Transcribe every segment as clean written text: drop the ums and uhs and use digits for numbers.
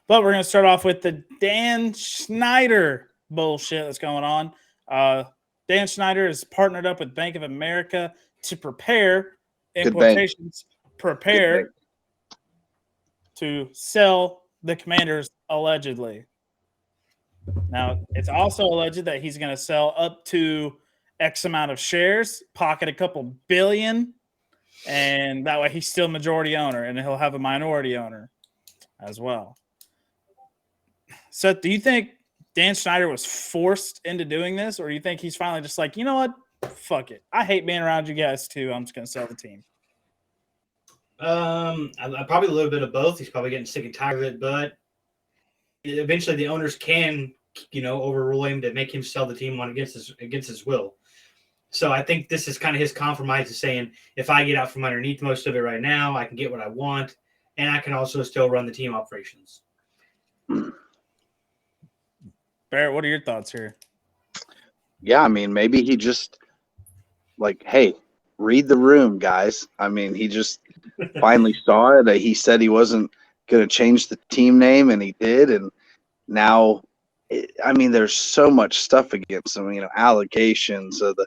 But we're going to start off with the Dan Schneider bullshit that's going on. Dan Schneider has partnered up with Bank of America to prepare, in Good bank. quotations, Good prepare bank. to sell the Commanders allegedly. Now, it's also alleged that he's going to sell up to X amount of shares, pocket a couple billion, and that way he's still majority owner, and he'll have a minority owner as well. So, do you think Dan Schneider was forced into doing this, or do you think he's finally just like, you know what, fuck it, I hate being around you guys too, I'm just going to sell the team? Probably a little bit of both. He's probably getting sick and tired of it, but eventually the owners can, overrule him to make him sell the team on against his will. So I think this is kind of his compromise, is saying, if I get out from underneath most of it right now, I can get what I want, and I can also still run the team operations. Barrett, what are your thoughts here? Yeah, I mean, maybe he just hey, read the room, guys. I mean, he just finally saw it. He said he wasn't going to change the team name, and he did. And now, there's so much stuff against him. Allegations. The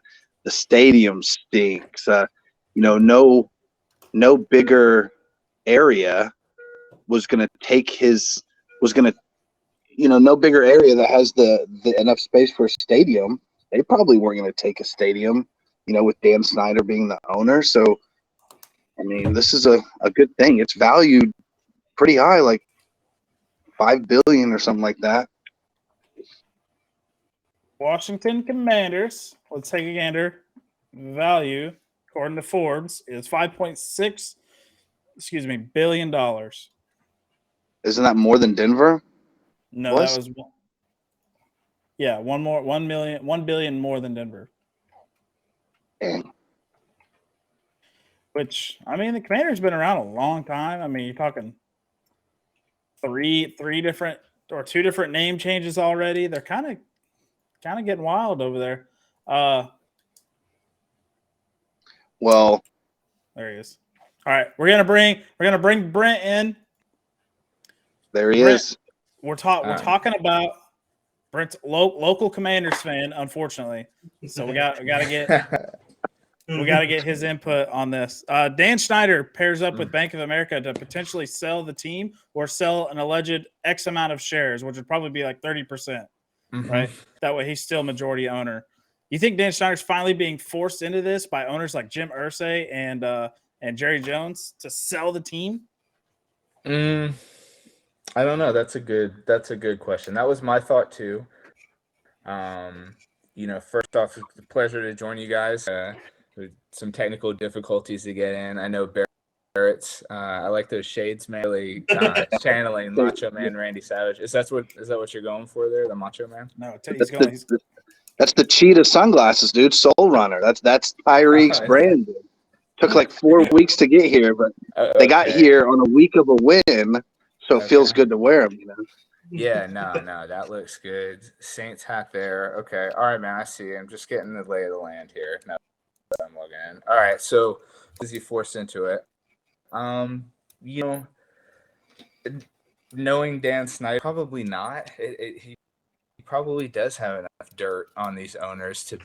stadium stinks. No bigger area was going to take his. Was going to. No bigger area that has the enough space for a stadium. They probably weren't going to take a stadium, with Dan Snyder being the owner. So, this is a good thing. It's valued pretty high, like $5 billion or something like that. Washington Commanders, let's take a gander. Value, according to Forbes, is $5.6 billion. Isn't that more than Denver? No, that was $1 billion more than Denver. Dang. Which, the Commanders been around a long time. You're talking two different name changes already. They're kind of getting wild over there. Well, there he is. All right, we're gonna bring Brent in. There he is. We're talking about Brent's local Commanders fan, unfortunately. So we got to get his input on this. Dan Schneider pairs up with Bank of America to potentially sell the team or sell an alleged X amount of shares, which would probably be like 30%, right? That way he's still majority owner. You think Dan Schneider's finally being forced into this by owners like Jim Irsay and Jerry Jones to sell the team? I don't know. That's a good question. That was my thought too. First off, it's a pleasure to join you guys. With some technical difficulties to get in. I know Barrett's. I like those shades, man. Really channeling Macho Man Randy Savage. Is that what you're going for there? The Macho Man? No, that's the cheetah sunglasses, dude. Soul Runner. That's Tyreek's brand. Dude. Took like 4 weeks to get here, but they got here on a week of a win, so it feels good to wear them. Yeah, no, that looks good. Saints hat there. Okay, all right, man. I see. I'm just getting the lay of the land here. No, I'm looking in. All right, so is he forced into it? Knowing Dan Snyder, probably not. He probably does have enough dirt on these owners to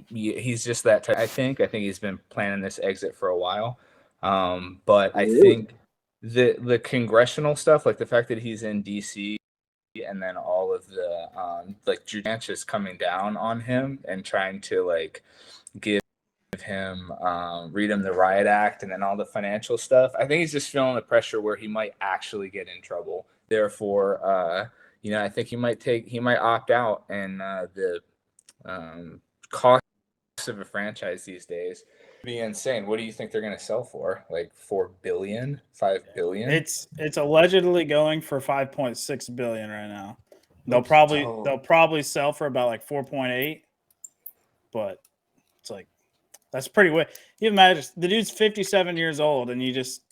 he's just that type. I think he's been planning this exit for a while. But I think the congressional stuff, like the fact that he's in DC and then all of the branches coming down on him and trying to give him read him the riot act and then all the financial stuff. I think he's just feeling the pressure where he might actually get in trouble. Therefore, I think he might opt out, and the cost of a franchise these days be insane. What do you think they're going to sell for? Like $4 billion, $5 billion? It's allegedly going for $5.6 billion right now. They'll probably sell for about like 4.8, but it's like that's pretty way. You imagine the dude's 57 years old, and you just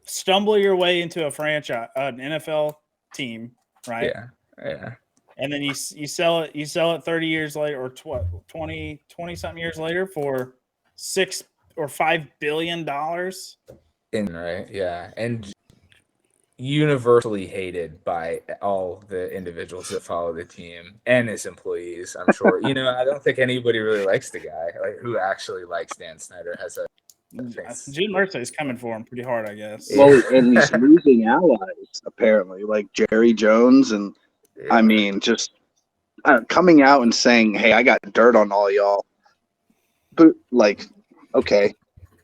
stumble your way into a franchise, an NFL team, right? Yeah. And then you sell it 30 years later, or 20 something years later for $6 or $5 billion. Right, yeah, and universally hated by all the individuals that follow the team and his employees. I'm sure. I don't think anybody really likes the guy. Like, who actually likes Dan Snyder has a face. Gene Mercer is coming for him pretty hard, I guess. Well, and he's losing allies apparently, like Jerry Jones, and I mean, just coming out and saying, "Hey, I got dirt on all y'all." But like, okay,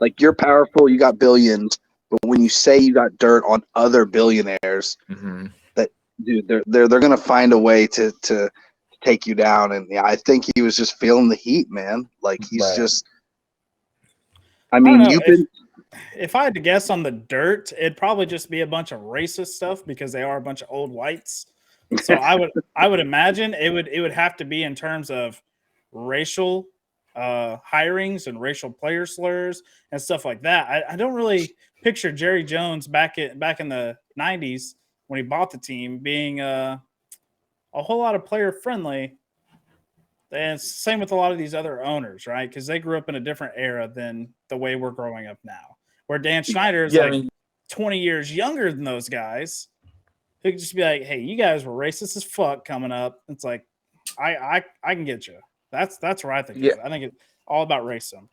like you're powerful, you got billions, but when you say you got dirt on other billionaires, that dude, they're gonna find a way to take you down. And yeah, I think he was just feeling the heat, man. Like he's just. I mean, if I had to guess on the dirt, it'd probably just be a bunch of racist stuff because they are a bunch of old whites. So I would imagine it would have to be in terms of racial hirings and racial player slurs and stuff like that. I don't really picture Jerry Jones back in the 90s when he bought the team being a whole lot of player friendly. And same with a lot of these other owners, right? Because they grew up in a different era than the way we're growing up now. Where Dan Schneider is 20 years younger than those guys. He could just be like, "Hey, you guys were racist as fuck coming up." It's like, I can get you. That's where I think. I think it's all about racism.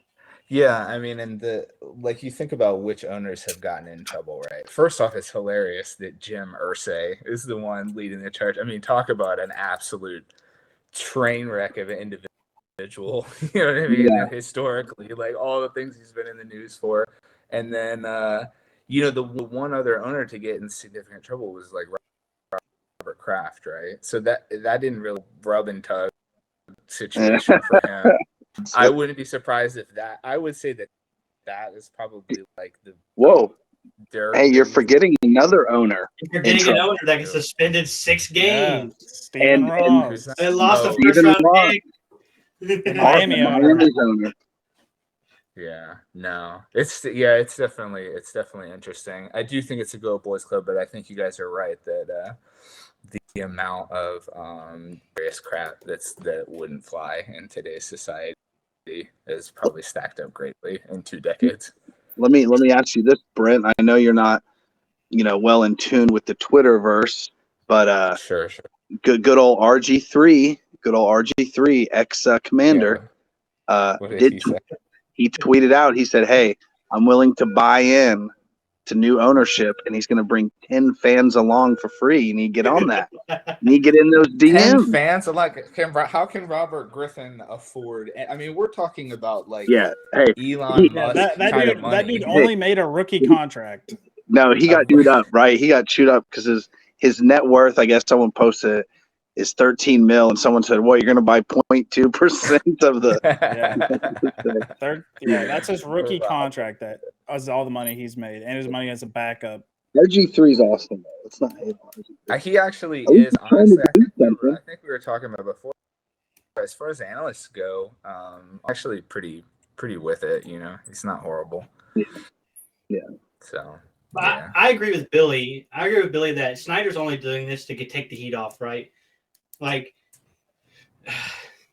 Yeah, I mean, and you think about which owners have gotten in trouble, right? First off, it's hilarious that Jim Irsay is the one leading the charge. I mean, talk about an absolute train wreck of an individual. You know what I mean? Yeah. Historically, like all the things he's been in the news for, and then the one other owner to get in significant trouble was like Robert Kraft, right? So that didn't really rub and tug situation for him. I wouldn't be surprised if that. I would say that is probably like the. Whoa. Hey, you're forgetting another owner. You're forgetting an owner that got suspended 6 games. Stephen Ross. They lost the first round pick. Miami owner. Yeah, no, it's definitely interesting. I do think it's a Go Boys Club, but I think you guys are right that the amount of various crap that wouldn't fly in today's society is probably stacked up greatly in 2 decades. Let me ask you this, Brent. I know you're not, well in tune with the Twitterverse, but sure. Good old RG3, ex commander. He tweeted out. He said, "Hey, I'm willing to buy in to new ownership, and he's going to bring 10 fans along for free. You need to get on that. You need to get in those DMs." 10 fans? How can Robert Griffin afford? I mean, we're talking about Elon Musk. That dude only made a rookie contract. No, he got chewed up, right? He got chewed up because his net worth, I guess someone posted, is 13 mil, and someone said, "Well, you're going to buy 0.2% of the." That's his rookie contract. That is all the money he's made, and his money as a backup. RG3 is awesome. It's not. He actually is. Honestly, I think we were talking about before. As far as analysts go, actually pretty with it. He's not horrible. Yeah. So. Yeah. I agree with Billy. That Snyder's only doing this to take the heat off, right? Like,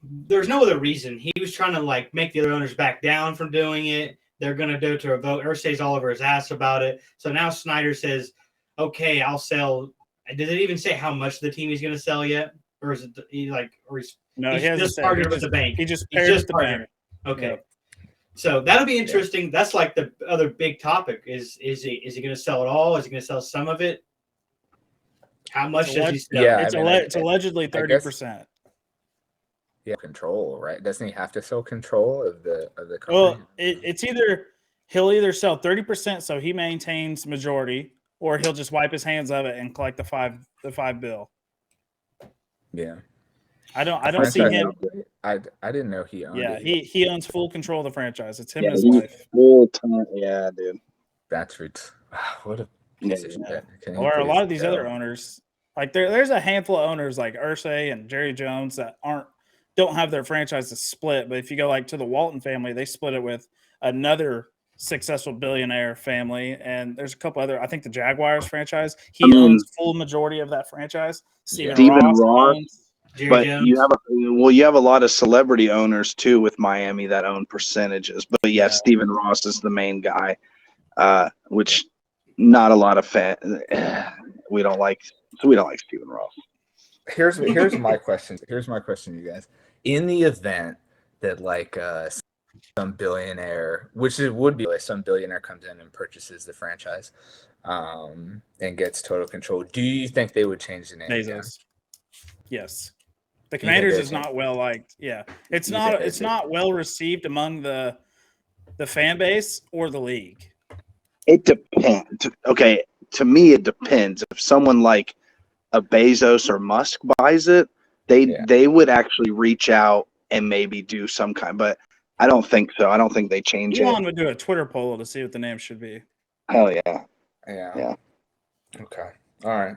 there's no other reason. He was trying to make the other owners back down from doing it. They're going to do it to a vote. Irsay's all over his ass about it. So now Snyder says, "Okay, I'll sell." Did it even say how much the team he's going to sell yet, or is it he just partnered with the bank? He just paired with the bank. Okay. Yep. So that'll be interesting. Yeah. That's the other big topic. Is he going to sell it all? Is he going to sell some of it? How much does he sell? Yeah, it's allegedly 30%. Yeah, control, right? Doesn't he have to sell control of the company? Well, it's he'll either sell 30% so he maintains majority, or he'll just wipe his hands of it and collect the five bill. Yeah. I don't see him. I didn't know he owned it. Yeah, he owns full control of the franchise. It's him and his wife. Full time. Yeah, dude. That's what a piece of shit. Or a lot of these other owners. There's a handful of owners like Irsay and Jerry Jones that don't have their franchises split. But if you go to the Walton family, they split it with another successful billionaire family. And there's a couple other. I think the Jaguars franchise. He owns full majority of that franchise. Stephen Ross. But you have a lot of celebrity owners too with Miami that own percentages. But yeah, Stephen Ross is the main guy, which not a lot of we don't like Stephen Ross. Here's my question. Here's my question, you guys. In the event that like some billionaire, which it would be like some billionaire comes in and purchases the franchise, and gets total control, do you think they would change the name again? Bezos. Yes. The think Commanders they'd is change- not well liked. Yeah. It's You think not they'd- not well received among the fan base or the league. It depends. Okay, to me, it depends. If someone like a Bezos or Musk buys it, they would actually reach out and maybe do some kind. But I don't think so. I don't think they change Elon it. would do a Twitter poll to see what the name should be. Hell yeah. Yeah. Yeah. Okay. All right.